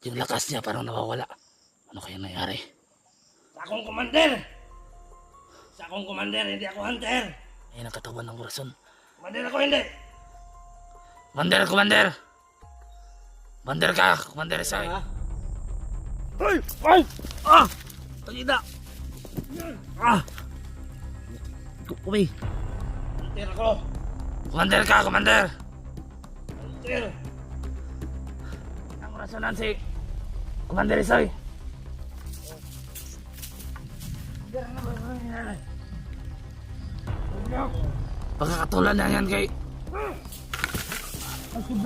Yung lakas niya parang nawawala. Ano kaya nangyari? Sa akong commander! Sa akong commander, hindi ako hunter! Ayun ang katawan ng orason. Commander ako hindi! Commander! Commander! Commander ka! Commander Isay! Ay! Ay! Ah! Tagida! Ah! Kumi! Hunter ako! Commander ka! Commander! Hunter! Ang orasonan si Commander Isay! Pagkakatulan na yan kay...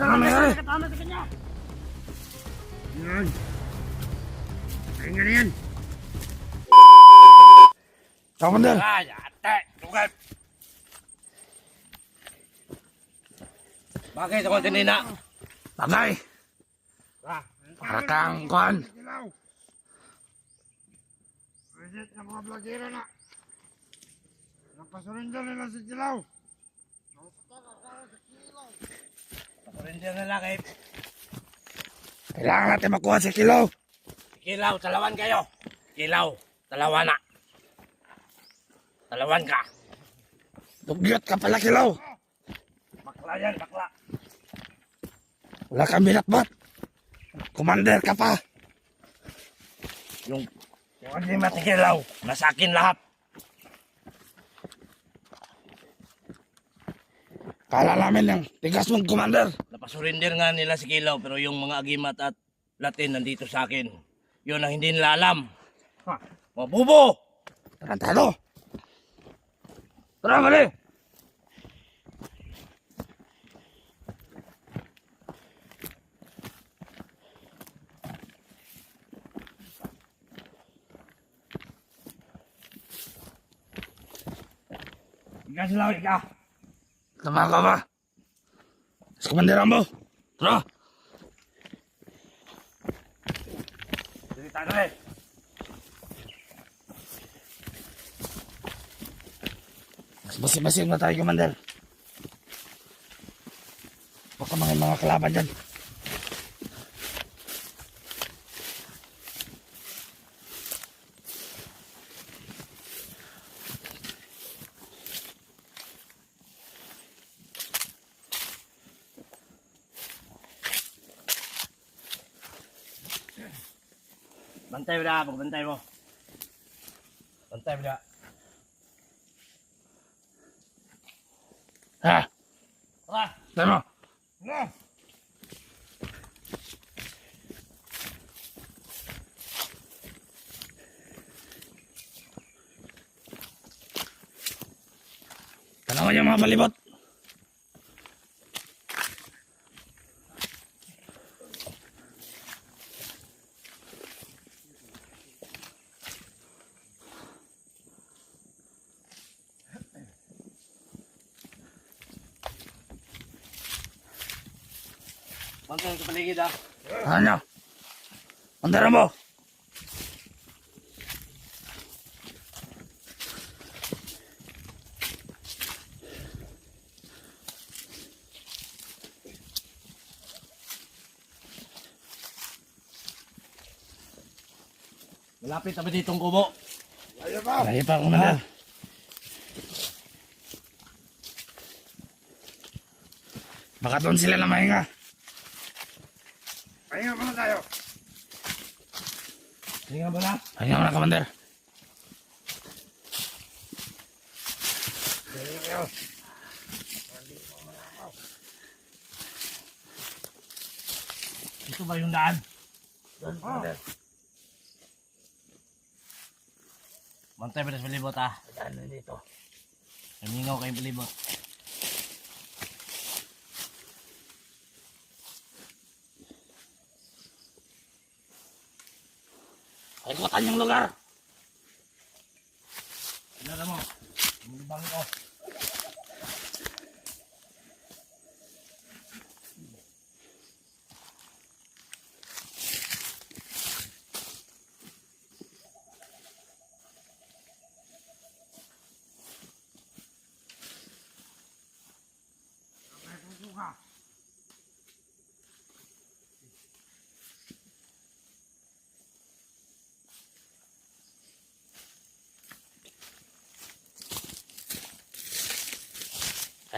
Ano nangyari? Katama sa kanya! Yan! Kaya nga na yan! Commander! Ay, ate! Tugat! Bakit ako tinina? Bagay! Para kang kuhan! Kilaw! Visit ng mga vlogero na! Nagpasurrender nila si Kilaw! Nagpasurrender nila kay Kailangan natin makuha si Kilo! Kilaw, talawan kayo! Kilaw, talawan na! Talawan ka! Dugyot ka pala Kilo! Bakla yan, bakla! Wala kang binatbat! Commander ka pa! Yung hindi matikilaw, nasa akin lahat! Kala namin yung tigas mong Commander! Napasurinder nga nila si Kilaw pero yung mga agimat at Latin nandito sa akin. Yun ang hindi nila alam. Ha, mabubo! Tarantado! Tara, mali! Ika sila, ika! Tama ka ba? Si Commander Rambo! Tara! Sige tayo rin! Mas basi-basi na tayo, Commander. Baka mga kalaban dyan. Bantay mo na, pagbantay mo. Bantay mo na. Ha? Tara! Tayo mo! Na! Tanawan yung mga palibot! Bantay sa paligid ah. Ano? Commander Rambo! Malapit na ba ditong kubo? Lahi pa, Commander. Baka doon sila na mahinga. Pahinga muna tayo. Pahinga muna. Pahinga mo na, Commander. Pahinga kayo. Ito ba yung daan? Doon, Commander. Bantay mo na sa palibot ah. Daan na dito. Namingaw kayong palibot. Ikutan yung lugar. Ano mo? Lumibang ko.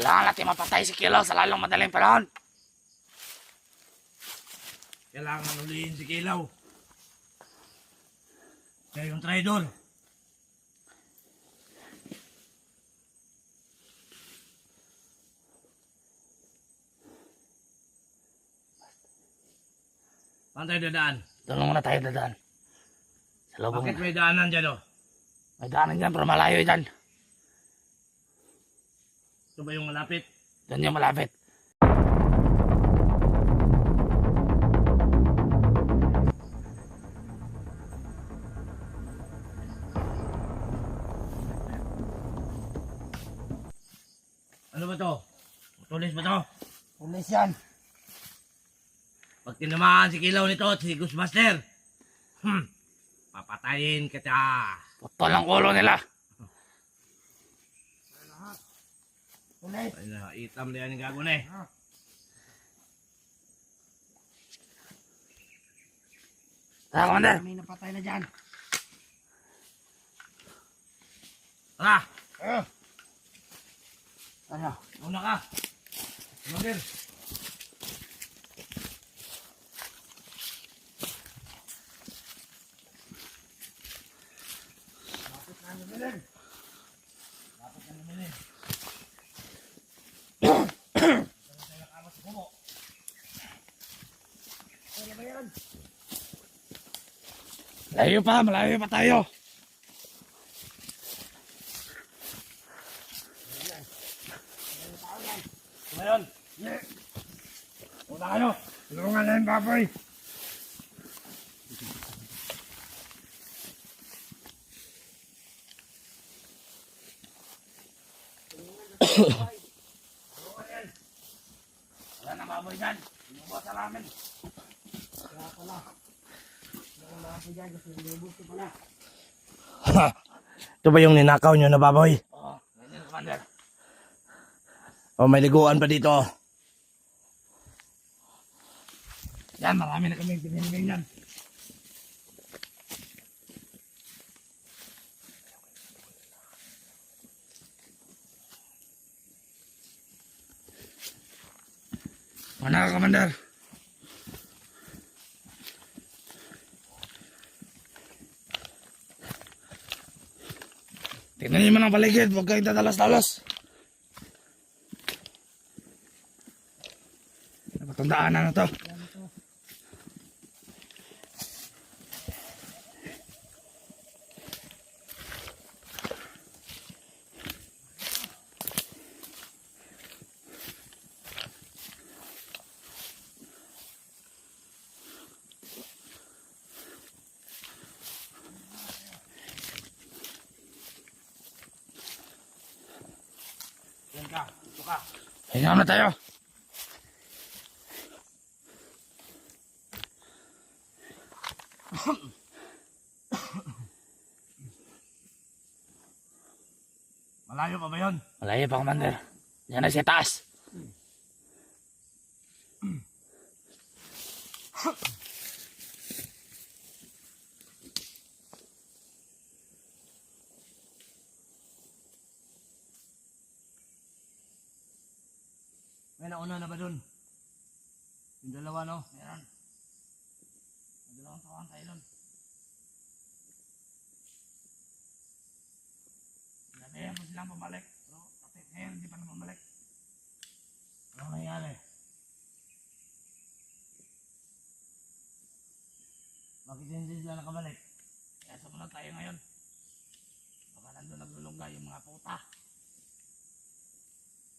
Kailangan natin mapatay si Kilaw sa lalong madaling panahon. Kailangan ulihin si Kilaw. Siya yung traidor. Saan tayo dadaan? Doon muna tayo dadaan. Sa lubong. Bakit may daanan dyan oh? May daanan dyan pero malayo dyan. Ito ba yung malapit? Doon yung malapit. Ano ba to? Tulis ba to? Pulis yan. Pag tinamaan si Kilaw nito at si Ghostbuster, papatayin kita. Putol ang ulo nila. Pulis. Ay na, itam na yan yung gago na eh. Tara, Commander. May napatay na dyan. Tara, Ano? una ka. Commander. Malayo pa tayo. Ngayon, una kayo. Tulungan na yung baboy. Wala na baboy dyan. Inubo sa ramen. Kaya pala. Baka ako dyan kasi nilubos ko pala. Ito ba yung ninakaw nyo na baboy? Oo, ganyan, Commander. O may liguan pa dito. Yan, marami na kaming pinilibing yan. Mana ka, Commander? Tingnan niyo man ang paligid, huwag kayong tatalas-talas. Napatandaan na to. Yan ka, ito ka. Hinga na tayo. Malayo pa ba yun? Malayo pa, Commander. Yan na siya taas. May nauna na ba dun? Yung dalawa no? Meron. May dalawang tawang tayo nun. Sabihin mo silang pabalik. Pero pati ngayon hindi pa na pabalik. Ano nangyari? Bakit hindi sila nakabalik? Kaya sumunod tayo ngayon. Baka nandun naglulungga yung mga puta.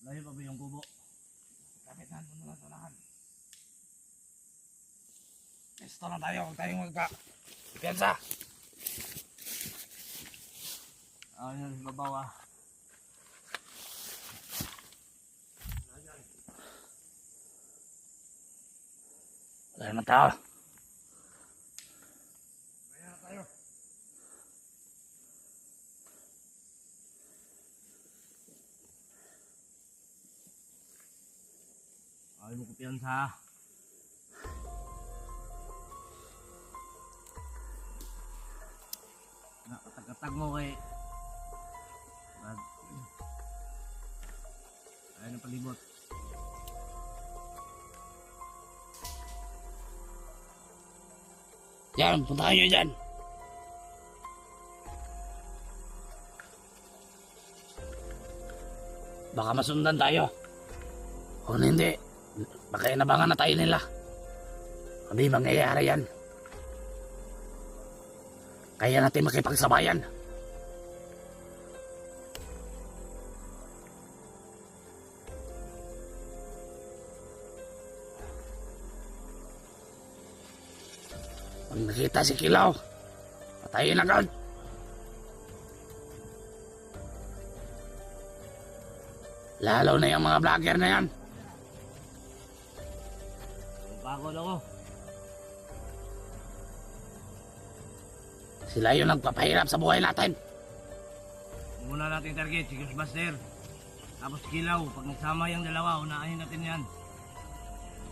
Layo pa ba yung kubo? Kapit na nandun na sa unahan. Pesto na tayo. Huwag tayong magpa-depensa. Yun, babaw ah. Wala naman tao. Ayaw mo kumpiyansa. Nakatag-katag mo kay... Ayaw na Yan, puntahan nyo dyan. Baka masundan tayo. Kung hindi, baka inabangan na tayo nila. Hindi mangyayari yan. Kaya natin makipagsabayan. Pag nakita si Kilaw, patayin agad. Lalo na yung mga vlogger na yan. Pagod ako. Sila yung nagpapahirap sa buhay natin. Muna natin target, si Ghostbuster. Tapos Kilaw, pag nagsama yung dalawa, unahin natin yan.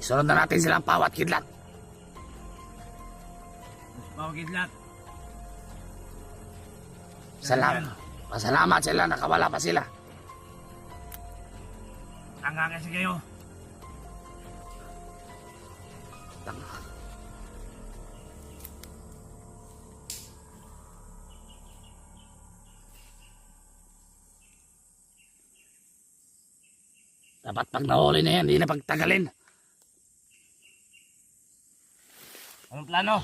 Isunod na natin silang pawat kidlat. Pawagidlat. Pasalamat sila, nakawala pa sila. Tanga kasi kayo. Dapat pag nahuli na yan, hindi na pagtagalin. Anong plano?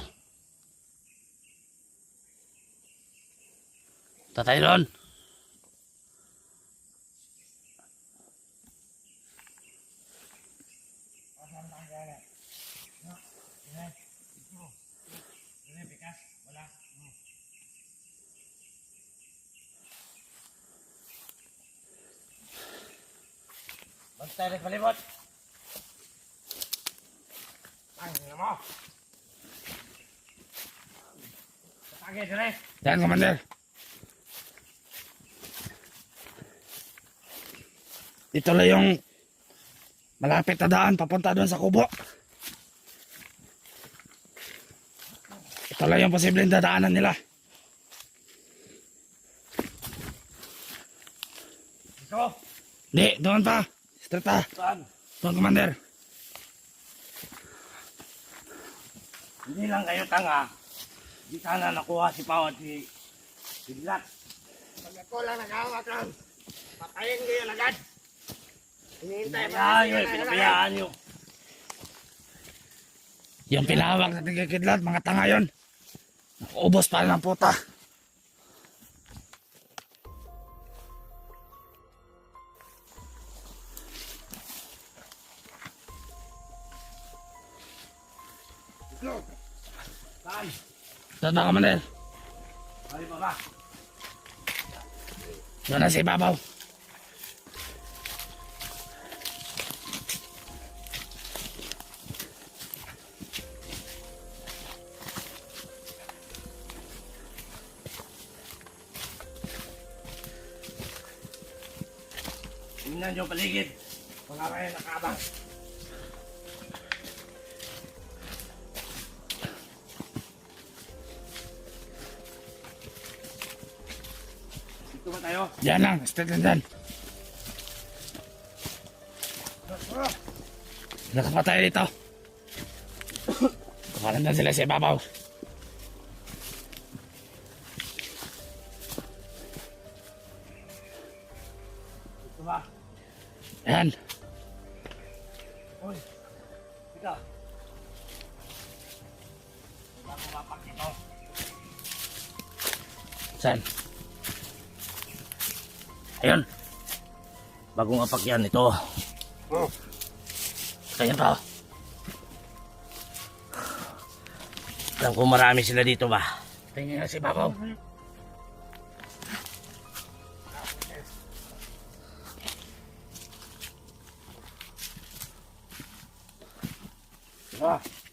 Tatay Ron. Bantay rin palibot. Ay, hindi mo. Tatagay, dire. Yan, Commander. Ito lang yung malapit na daan papunta doon sa kubo. Ito lang yung posibleng dadaanan nila. Ito. Di, doon pa. Straight pa. Saan? Doon, Commander. Hindi lang kayo tanga. Di sana nakuha si Pao at si Biglat. Pag ako lang nakahawak lang, patayin ko yun agad. Hinihintay pa rin sila. Pinabayaan nyo. Yung pinahawak na tigikidlat, mga tanga yun. Ubos pa ng puta. Saan? Doon ba, Commander? Ay, baba. Doon na si Babaw. Tingnan nyo paligid. Mga kayo nakabang. Dito ba tayo? Diyan lang, straight lang dyan. Nakapatay dito. Kapalan na sila sa ibabaw. Dito ba? Yan. Uy, ika. Wala ko mapak dito. Saan? Ayun. Bagong apak yan ito. Kaya pa. Alam ko marami sila dito ba? Tingnan na si Babaw.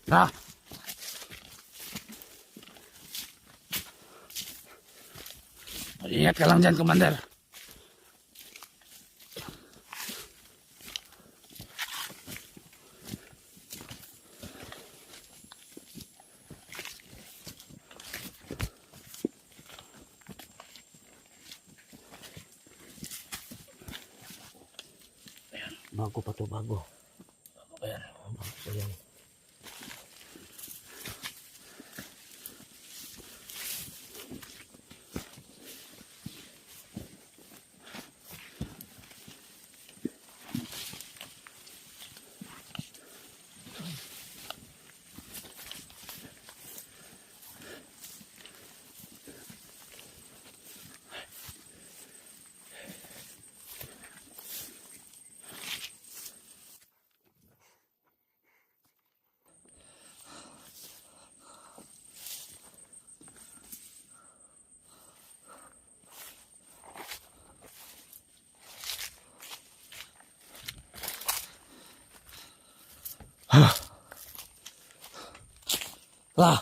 Ha? Ingat ka lang dyan, Commander. Bago pa to, bago. Bago pa yan. Bago pa yan. Lah,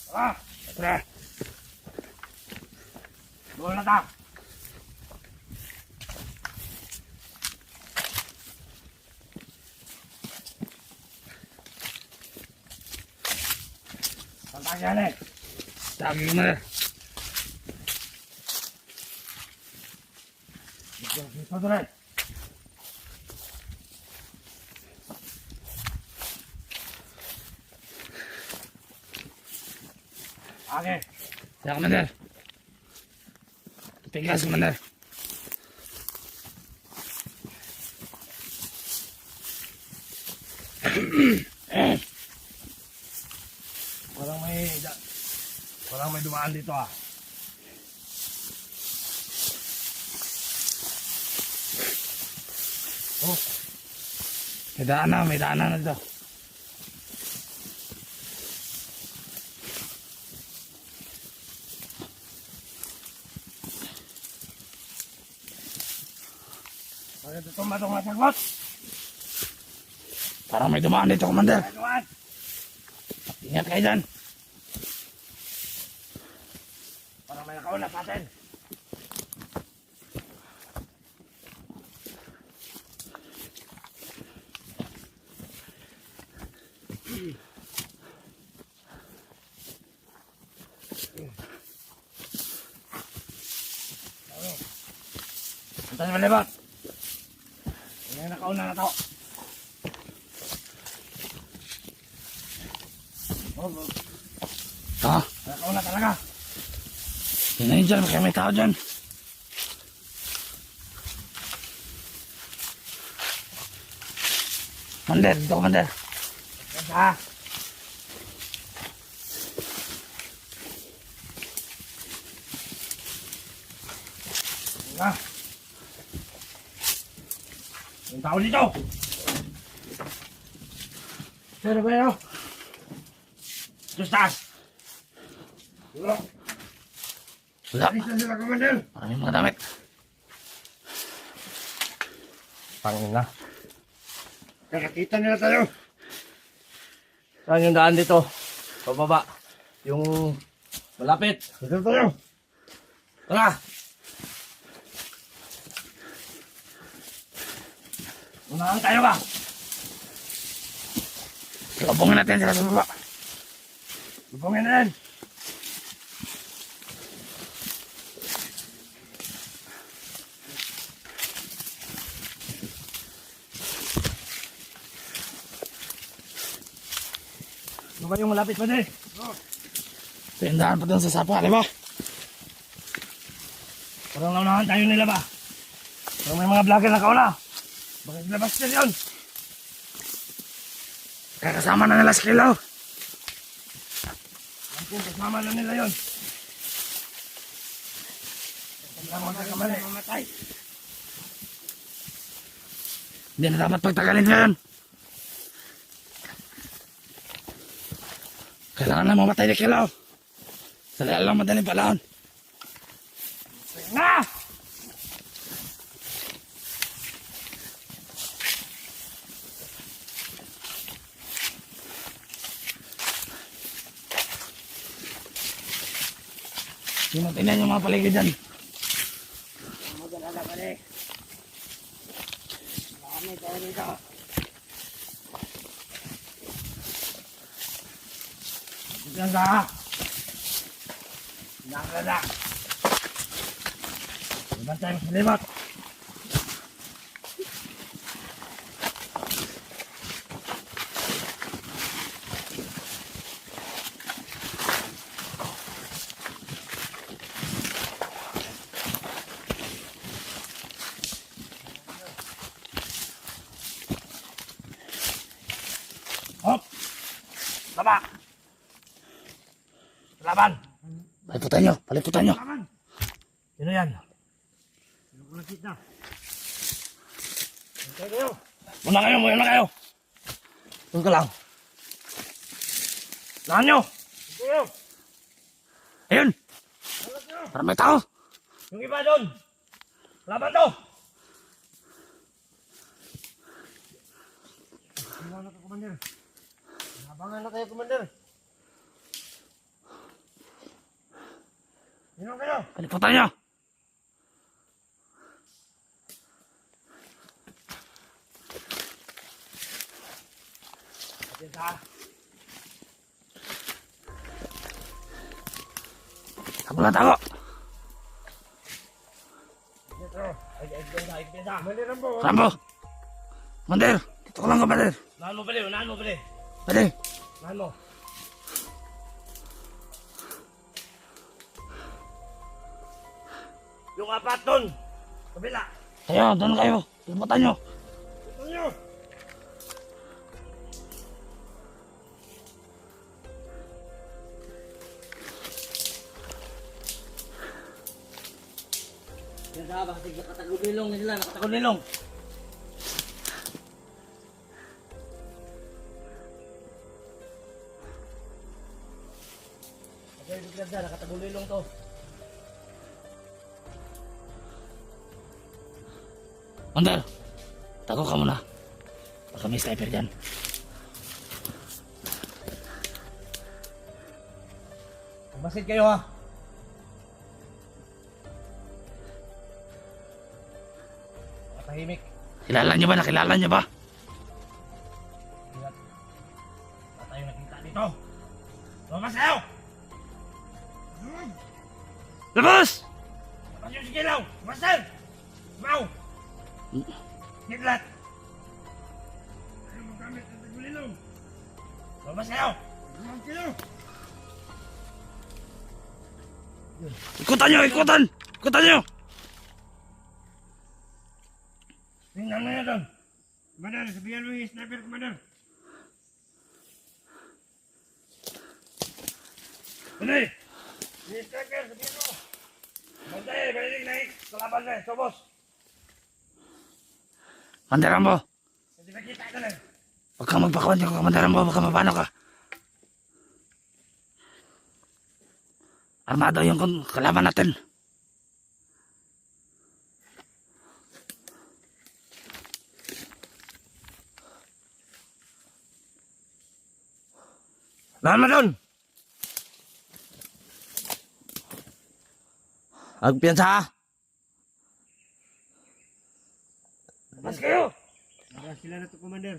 Tara! Tara! Doon na ta! Santa yan eh! dami commander. Dito doon. Okay. Ya commander. Tigas commander. Walang may... Walang may dumaan dito ah. Oh, May daanan na dito. bakit ito matong masagot? Parang may dumaan dito commander. May dumaan. Ingat kayo dyan. Parang may nakauna sa atin. Punta sa malibot. May nakauna na to. Oh, Ha? may nakauna talaga. Hinayin dyan, kaya may tao dyan. Commander, dito commander. Yan ha. Na. Yung tao dito. Pero ba yun? Diyos taas. Wala. Wala. Alis na sila, Commander. Maraming mga damit. Pangin na. Nakakita nila tayo. Saan yung daan dito? Pababa. Yung malapit. Dito tayo. Tara. Unahan tayo ba? Lubungin natin sila sa baba. Lubungin na rin. Ano ba yung malapit pa din? Tindahan pa dun sa sapa, di ba? Parang naunahan tayo nila ba? Parang may mga vlogger na kauna. Bakit labas na yun? Kakasama na nila si Kilo. Ang kasama na nila yun. Mamatay. Hindi na dapat pagtagalin ngayon. Kailangan na mamatay ni Kilo. Dali lang madaling palaon. Na! Tingnan yung mga paligid dyan. Mag-alala ka rin. Marami tayo dito. Diyan ka. Nakakala. Diban tayo sa libat. Hop! Baba! Laban! Paliputan nyo, paliputan nyo. Laban! Sino yan? Sino ko nakita? Hintay kayo! Muna kayo! Doon ka lang. Lahan nyo! Hintay kayo! Ayun, Lahat nyo! parang may tao. Yung iba doon! Laban to! Iwan na ka, Commander. Abangan na tayo, Commander. Sino kayo? Kaliputan nyo! Piyansa. Tago lang, tago! Piyansa. Mali Rambo. Rambo! Commander! Dito ko lang, Commander! Unahan mo pala, unahan mo pala. Pwede! Unahan mo. Yung apat doon. Kabila. Kayo, doon kayo! Kaliputan nyo! Ito nyo. Piyansa, bakit nakatagulilong nila, nakatagulilong. Nakatagulilong to. Commander! Tago ka muna. Baka may sniper dyan. Masid kayo ha. Matahimik. Kilala nyo ba? Nakilala nyo ba? Wala tayong nakita dito. Lumabas kayo! Labas! Labas yung sigilaw! Master! Mau! Hidlat! Ayaw magamit ng tagulilong! Lumabas kayo! Lumabas kayo! Ikutan nyo! Ikutan! Ikutan nyo! Tingnan mo na doon! Commander, sabihan mo yung sniper, Commander! Bantay! Yung sniper, sabihan mo! Bantay! Baliling na kalaban na! Sobos! Commander Rambo! Hindi makita ka na! Huwag kang magpakuhan nyo, Commander Rambo. Baka mapano ka. Armado yung kalaban natin. Lahan mo doon! Agpiyansa! Labas kayo! Para sila na to, Commander.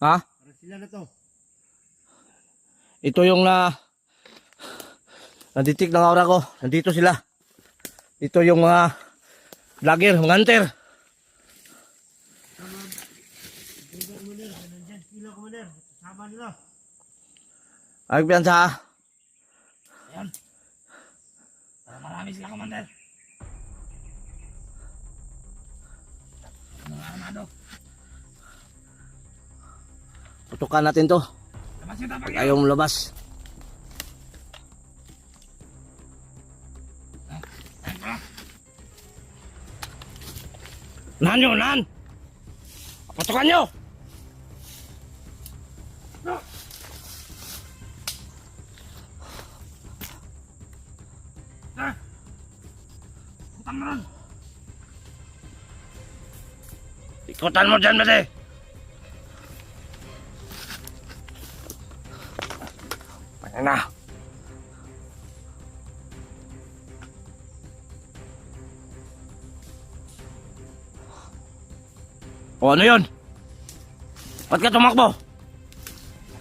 Ha? Para sila na to. Ito yung naditik ng aura ko. Nandito sila. Ito yung mga vlogger, mga hunter. Commander, nandyan sila, Commander. Kasama nila. Agpiyansa. Ayan. Para marami sila, Commander. Mga armado. Tutukan natin to. Labas yung tapag nyo! Tayong lumabas. Unahan nyo! Unahan! Patukan nyo! Ikutan mo ron! Ikutan mo dyan, bade! Ayan na! O ano yun? Ba't ka tumakbo?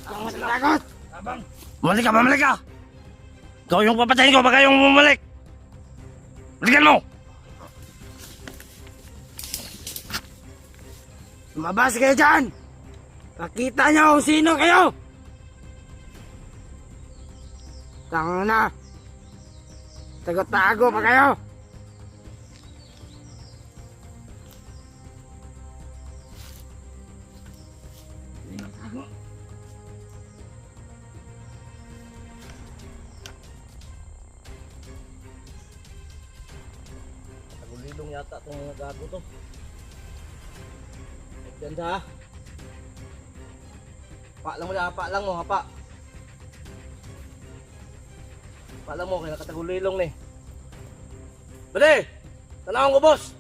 Ang matakot! Abang! Bumalik ka! Bumalik ka! Ikaw yung papatayin ko, baka yung bumalik! Balikan mo! Lumabas kayo dyan! Pakita nyo kung sino kayo! Tanga na! Tago-tago pa kayo! Tagulilong yata itong mga gago to. Agpiyansa. Pa lang mo lang, pa lang mo, hapa. Pa lang mo, kaya nakatagulilong ni. Bade! Tanawang ko, boss!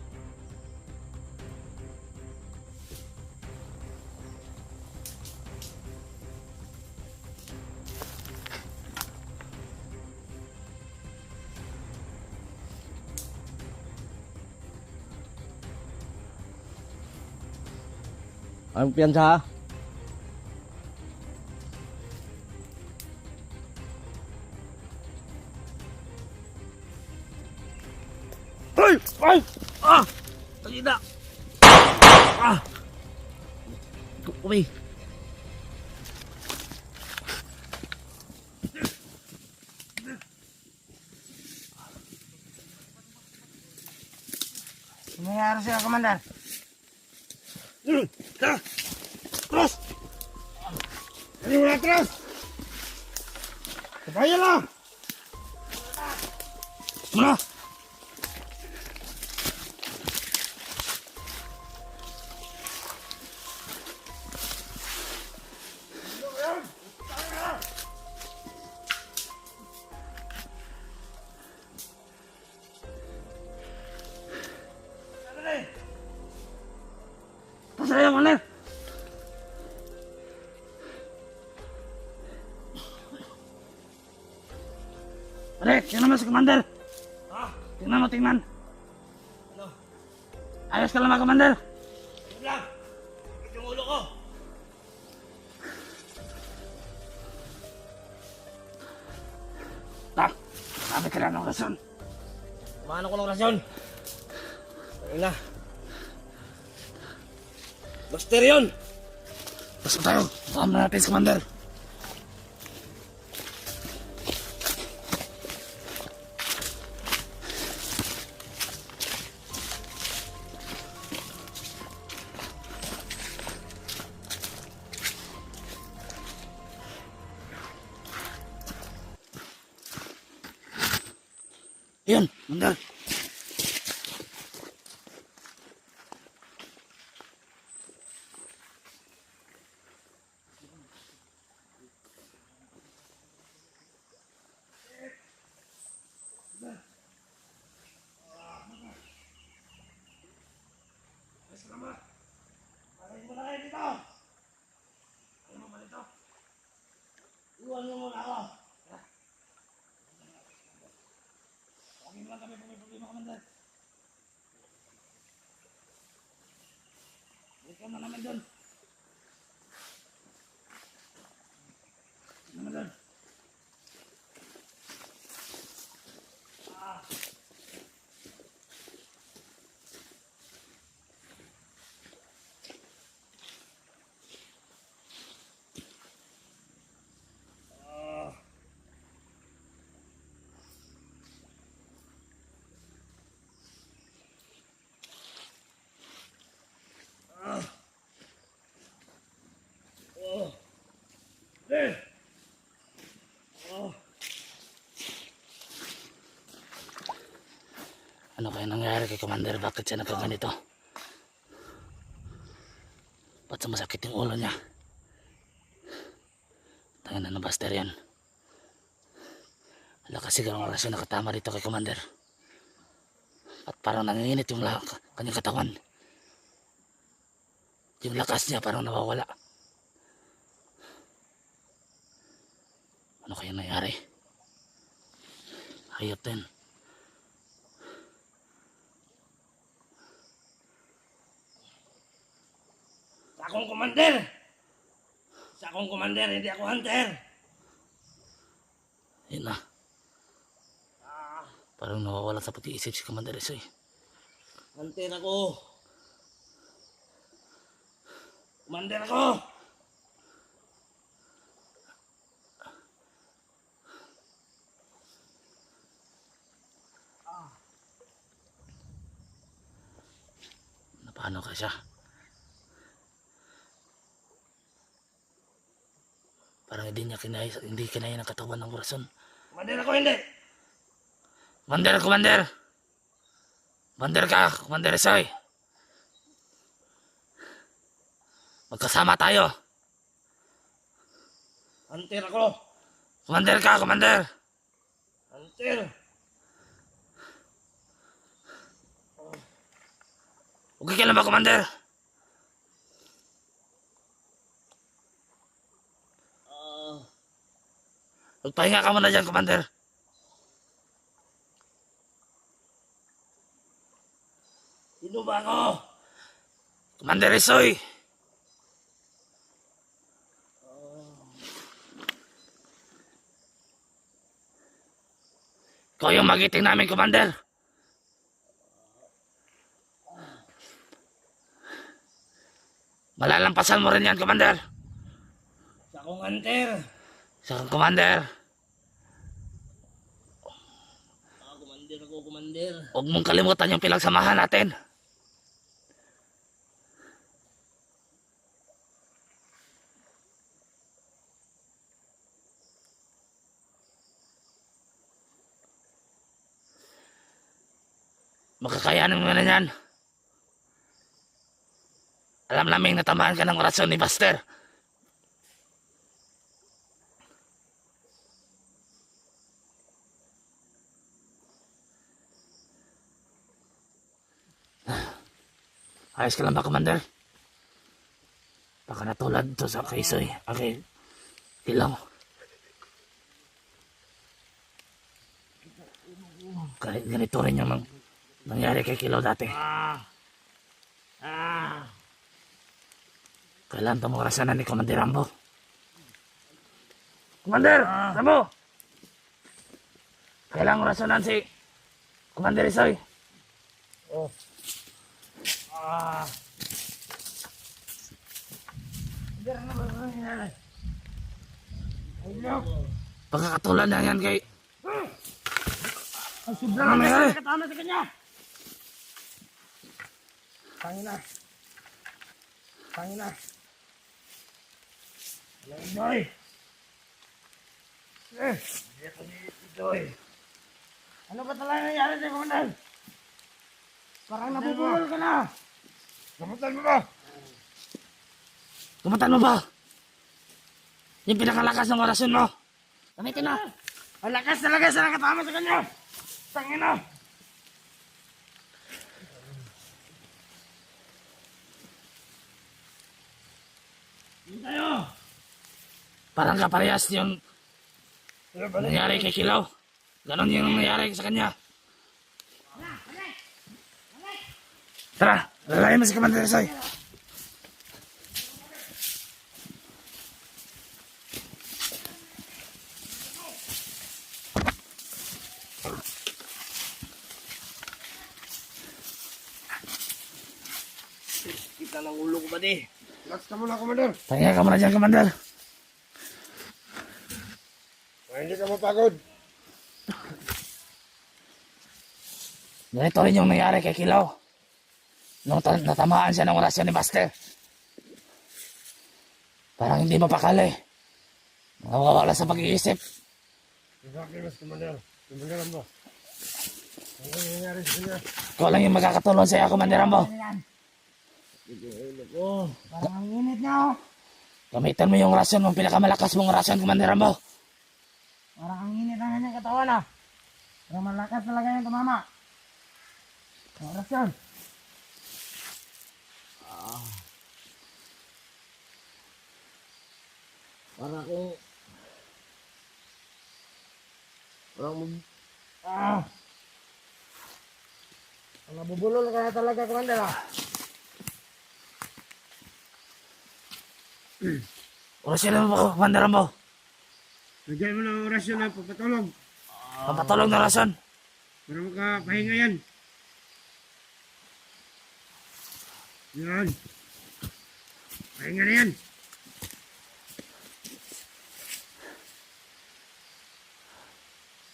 Ang piyansa ha. Ay! Ay! Ah! Tagina! Ah! Kumi! Ano nangyari sa'yo, Commander? Cross! Ano mo na, Tras? Sabaya lang! Muna! Pasaya, Commander! Pare, tingnan mo si Commander! Ha? Tingnan mo, tingnan! Ano? Ayos ka lang ba, Commander? Huwag lang! Ikit yung ulo ko! Ta, sabi ka lang ng rason. Kumano ko ng rasyon! Ayun na! Buster yun! Pasok tayo. Bukam na natin si Commander. Yun, Commander. Palayin mo na kayo dito! Ano mo ba dito? Iwan mo muna ako! Okay lang kami kung may problema, Commander. Balikan na namin doon. Naman doon. Eh! Ano kaya nangyari kay Commander? Bakit siya nagkaganito? Ba't sumasakit yung ulo niya? Tayo na Buster yan. Wala kasi siguro ang rasyon nakatama dito kay Commander. At parang nanginginit yung kanyang katawan. Yung lakas niya parang nawawala. Ano kaya nangyari? Hayop din. Sa akong commander! Sa akong commander, hindi ako hunter! Yun na. Parang nawawala sa pag-iisip si Commander Isoy. Hunter ako! Commander ako! Paano ka siya? Parang hindi kinaya ng katawan ng orason. Commander ako, hindi! Commander! Commander! Commander ka! Commander Isoy! Magkasama tayo! Hunter ako! Commander ka! Commander! Hunter! Okay ka lang ba, Commander? Magpahinga ka muna dyan, Commander. Sino ba ako? Commander Isoy! Ikaw yung magiting namin, Commander. Malalampasan mo rin yan, Commander. Sa Commander. Sa Commander. Commander ako, Commander. Huwag mong kalimutan yung pinagsamahan natin. Makakayanin mo na yan. Alam naming natamaan ka ng orasyon ni Buster. Ayos ka lang ba, Commander? Baka natulad to sa kaisoy. Okay. Ilaw. Ganito rin yung nangyari kay Kilaw dati. Kailan itong orasanan ni Commander Rambo? Commander! Rambo! Kailan orasanan si Commander Isoy? Pagkakatulan na yan kay... Sobrang nangyari. Katama sa kanya. Tangina. Joy. Joy. Ano ba talaga nangyari sa'yo, Commander? Parang nabubulol ka na. Gamutan mo ba? Kumatan mo ba? Yung pinakalakas ng orasyon mo. Gamitin mo. Ang lakas talaga sa nakatama sa kanya. Tangina. Hindi tayo. Parang kaparehas yung nangyari kay Kilaw. Ganon yung nangyari sa kanya. Tara, lalayan mo si Commander Isoy. Kita ng ulo ko ba di? Relax ka muna, Commander. Pahinga ka muna dyan, Commander. Hindi ka mapagod. Ganito rin yung nangyari kay Kilaw. Nung natamaan siya ng orasyon ni Buster. Parang hindi mapakali. Nawawala sa pag-iisip. Exactly, Mas Commander. Commander Rambo. Ano nangyari sa kanya? Ikaw lang yung magkakatulong sa'yo, Commander Rambo. Parang ang init niya, oh. Gamitan mo yung orasyon mong pinakamalakas mong orasyon, Commander Rambo. Parang ang init na kanyang katawan, ah. Parang malakas talaga yung tumama. Ang orasyon. Para akong... Parang Ang nabubulol ka na talaga, Commander, ah. Orasyon mo ko, Commander Rambo. Lagyan mo ng orasyon na papatulog. Papatulong na orasyon. Para makapahinga yan. Yan. Pahinga na yan.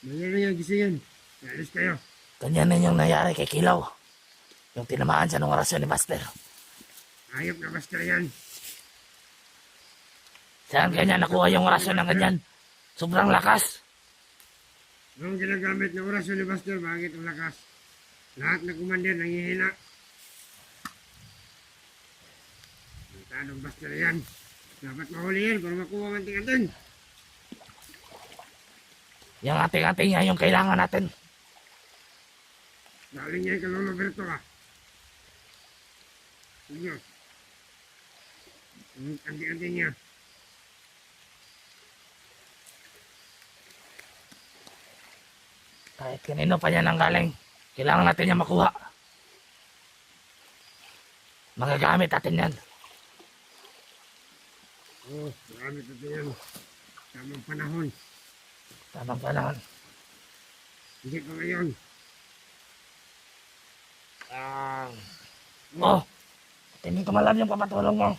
Mayroon na yan, gising yan. Alis kayo. Ganyan din yung nangyari kay Kilaw. Yung tinamaan siya ng orasyon ni Buster. Ayop na basta yan. Saan ganyan nakuha yung orasyon ng ganyan? Sobrang lakas. Ang ginagamit ng orasyon ni Buster, bakit ang lakas? Lahat na kumander nangihina. Ang tanong Buster yan. Dapat mahulihin para makuha ang anting-anting. Yung ating-ating niya yung kailangan natin. Galing niya kay Lolo Berto, ah. Sige. Ang anting-anting niya. Kahit kanino pa niya nang galing, kailangan natin niya makuha. Magagamit natin yan. Oh, marami ito yan. Tamang panahon. Tamang panahon. Hindi pa ngayon. Oh, hindi ko malam yung papatulong mo.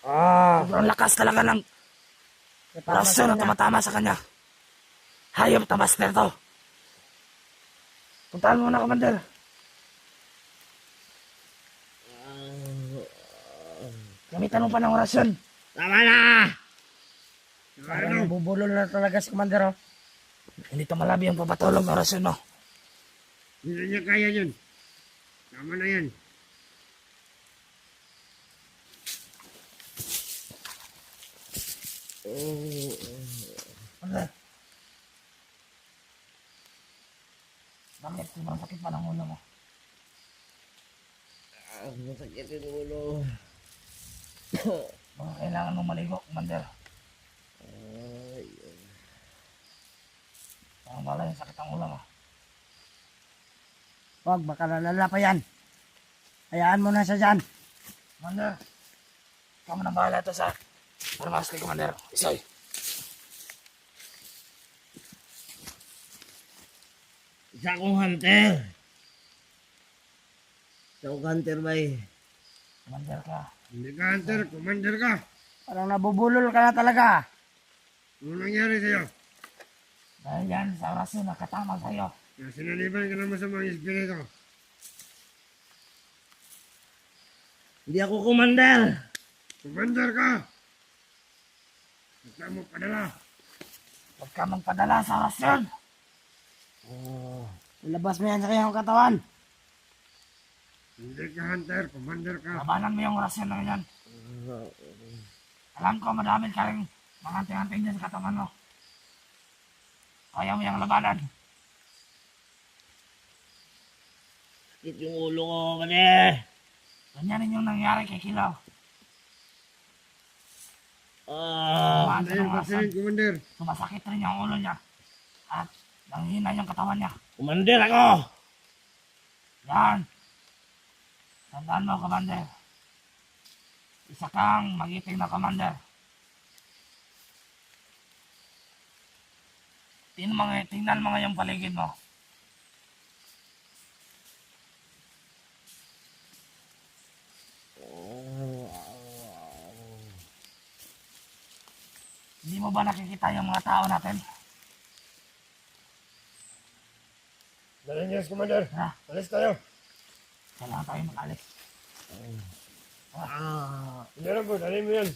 Sobrang lakas talaga ng rason na tumatama sa kanya. Hayop na master to. Puntahan mo na, Commander. Gamitan mo pa ng orasyon. Tama na! Parang nabubulol na talaga si Commander, oh. Hindi to malabi yung papatulong ng orasyon mo. Hindi niya kaya yun. Tama na yan. Commander. Bakit? Sobrang sakit pa ng ulo mo. Masakit yung ulo. Baka kailangan mo maligo, Commander. Parang wala yung sakit ng ulo mo. Wag, baka lalala pa yan. Hayaan mo na siya dyan. Commander, ikaw mo nang bahala ito sa farmas kay Commander. Isoy. Isa akong hunter. Isa akong hunter ba eh. Commander ka. Hindi ka hunter, commander ka. Parang nabubulol ka na talaga. Ano nangyari sa'yo? Dahil yan sa orasyon na katama sa'yo. Sinaliban ka naman sa mga espiritu. Hindi ako commander. Commander ka! Basta mo padala. Huwag ka magpadala sa orasyon. Ilabas mo yan sa kanyang katawan. Hindi ka hunter, commander ka. Labanan mo yung orasyon na yan. Alam ko madami ka rin mga anting-anting dyan sa katawan mo. Kaya mo yung labanan. Sakit yung ulo ko, kane. Ganyan rin yung nangyari kay Kilaw. Ano yung vaccine, commander? Sumasakit rin yung ulo niya. At nanghina yung katawan niya. Commander ako. Yan. Tandaan mo, Commander. Isa kang magiting na Commander. Tingnan mo nga yung paligid mo. Hindi mo ba nakikita yung mga tao natin? Dalhin niyo, commander. Ha? Alis tayo. Kailangan tayo makalis. Hindi lang po, dalhin mo yan.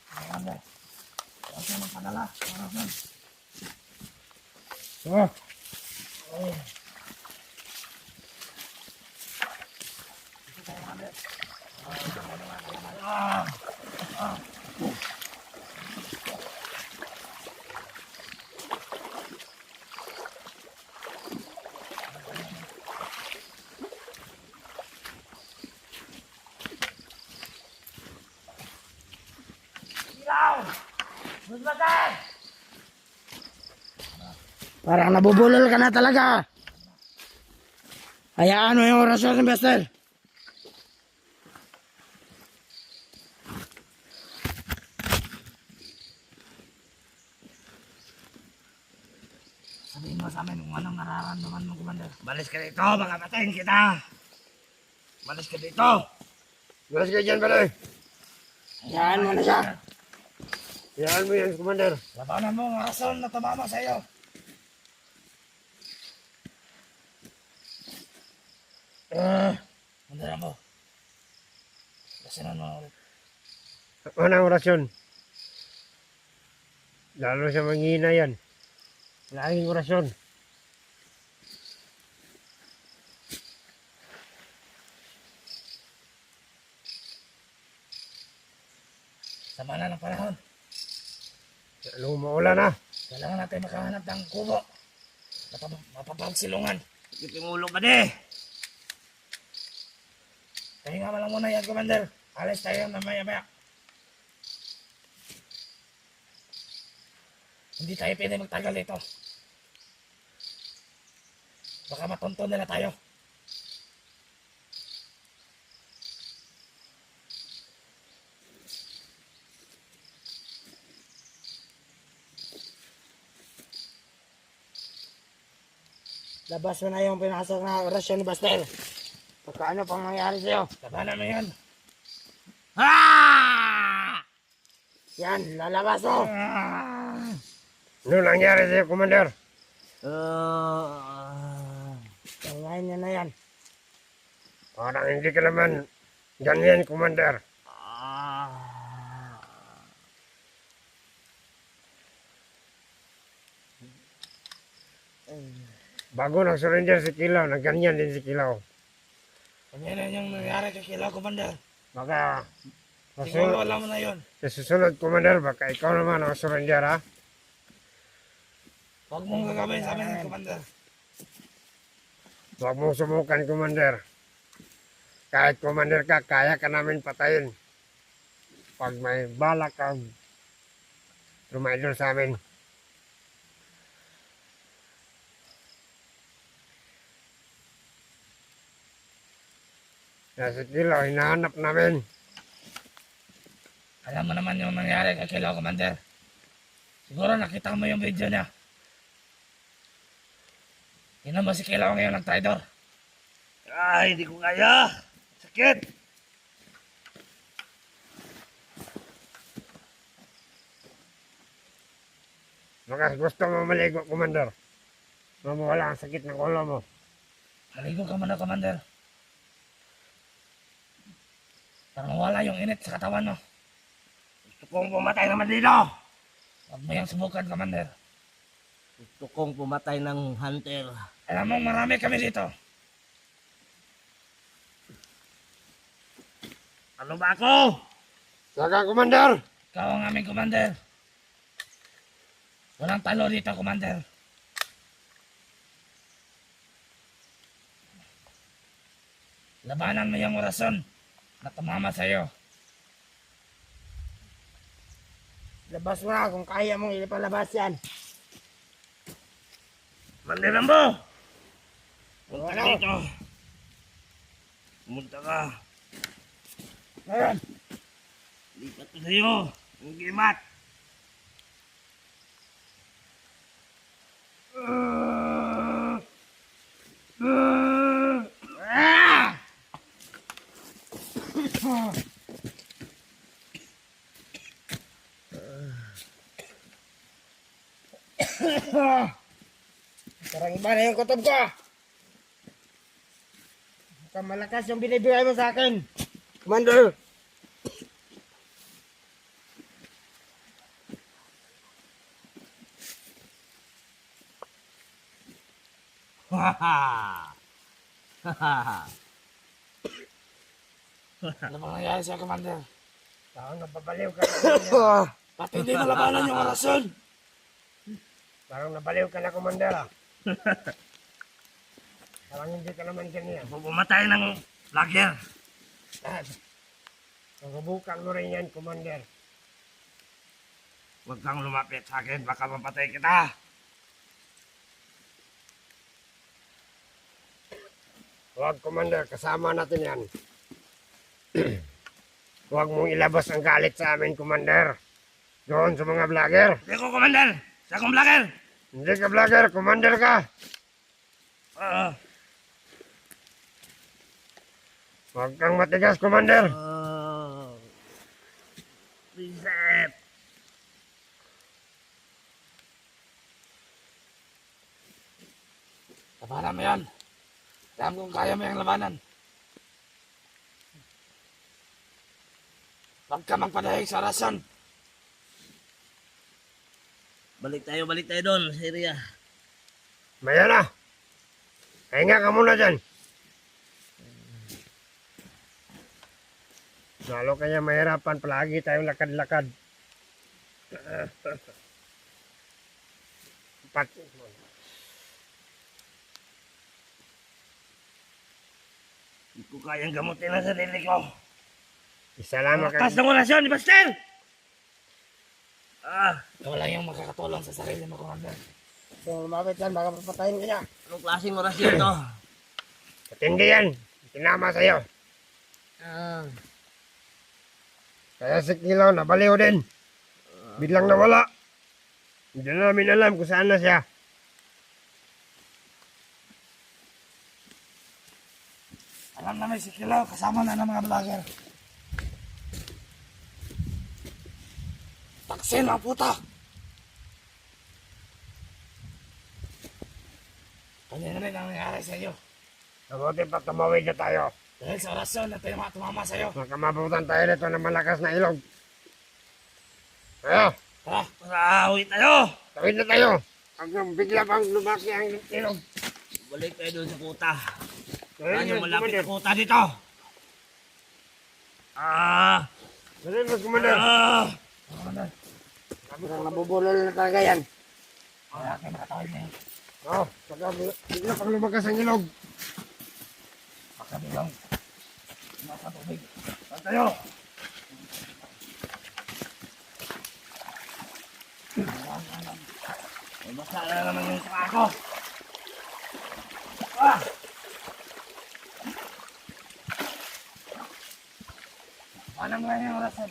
Commander. Huwag ka magpadala. Orasyon. Oh. Kilaw! Magbagal! Parang nabubulol ka na talaga. Hayaan mo yung orasyon, Sylvester. Sabihin mo sa amin kung anong nararamdaman mo, Commander. Balis ka dito, baka patayin kita. Balis ka dito. Balis ka dyan, pala. Hayaan mo na siya. Hayaan mo yan, commander. Labanan mo ang rason na tumama sa iyo. Mandala mo. Lasinan mo ulit. Ano ang orasyon? Lalo siya manghina yan. Laging orasyon. Sama na ng panahon. Lalo maulan na. Kailangan natin makahanap ng kubo. Mapapagsilungan. Sakit yung ulo, kane. Pahinga mo lang muna yan, Commander. Alis tayo na maya-maya. Hindi tayo pwede magtagal dito. Baka matonton nila tayo. Labas mo na yung pinasok na orasyon ni Bastel. Baka ano pang mangyari sa'yo? Labanan mo yan. Yan, lalabas mo. Ano nangyari sa'yo, Commander? Tangayin niya na yan. Parang hindi ka naman ganyan, Commander. Bago nag-surrender si Kilaw, nagganyan din si Kilaw. Ano yan yung nangyari kay Kilaw, Commander? Baka Siguro alam mo na yun. sa susunod, Commander, baka ikaw naman ang surrender, ha? Huwag mong gagawin sa amin, Commander. Huwag mong sumukan, Commander. Kahit Commander ka, kaya ka namin patayin. Pag may balak kang rumaidol sa amin. Nasa Kilaw, hinahanap namin. Alam mo naman yung nangyari kay Kilaw, Commander. Siguro nakita mo yung video niya. Yun naman si Kilaw ngayon ng traitor. Ay, hindi ko kaya. Sakit. Baka gusto mo maligo, Commander. Mawala ang sakit ng ulo mo. Maligo ka muna, Commander. Para mawala yung init sa katawan mo. Gusto kong pumatay naman dito. Huwag mo yung subukan, Commander. Gusto kong pumatay ng hunter. Alam mo, marami kami dito. Ano ba ako? Saka, Commander! Ikaw ang aming Commander. Walang talo dito, Commander. Labanan mo yung orason na tumama sa'yo. Labas mo na kung kaya mong ilipalabas yan. Mandiran mo! Punta ka dito. Pumunta ka. Ngayon, Lipat ko sa'yo. Ang gimat. parang iba na yung kutob ko. Mukhang malakas yung binibigay mo sa akin. Commander! Ano bang nangyari sa'yo, Commander? Parang nababaliw ka na, Commander. Ba't hindi nalabanan yung orason? Parang nabaliw ka na, Commander, ah. Parang hindi ka naman ganyan. Pumatay ng lager. Subukan mo rin yan, Commander. Huwag kang lumapit sa akin. Baka mapatay kita. Huwag, Commander. Kasama natin yan. Huwag mong ilabas ang galit sa amin, Commander. Doon sa mga vlogger. Hindi ko, Commander. Sa akong lager. Hindi ka vlogger, Commander ka. Huwag kang matigas, Commander. Reset. Labanan mo yan. Alam kong kaya mo yung labanan. Huwag ka magpadahig sa orason. Balik tayo doon. Sa area. Maya na. Hinga ka muna dyan. Lalo kaya mahirapan. Palagi tayong lakad-lakad. Hindi ko kayang gamutin ang sarili ko. Isa lamang Lakas ng orasyon ni Bastel! Ikaw lang yung makakatulong sa sarili mo, Commander. Kung lumapit yan, baka papatayin ka niya. Anong klaseng orasyon to? Patindi yan. Tinama sa'yo. Kaya si Kilaw nabaliw din. Biglang nawala. Hindi na namin alam kung saan na siya. Alam namin si Kilo, kasama na ng mga vlogger. Taksin ang puta! Kanina rin ang nangyari sa iyo. Mabuti pa tumawid na tayo. Dahil sa orasyon na tumama sa iyo. Makamabutan tayo nito ng malakas na ilog. Tayo, Tara, mag-aawit tayo! tawid na tayo. Hanggang bigla pang lumaki ang ilog. Balik tayo doon sa kuta. Dali Saan yung mo, malapit Commander. na kuta dito? Dali mo, Commander. Parang nabubulol na talaga yan. Wala kayo makatawid na yun. Oh, saka bigla pang lumakas ang ilog. Pagkabilang. Nasa tubig. Saan tayo? May basa na naman yung saka ko. Ah! Anong nga yung orasan?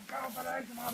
Ikaw pala sa mga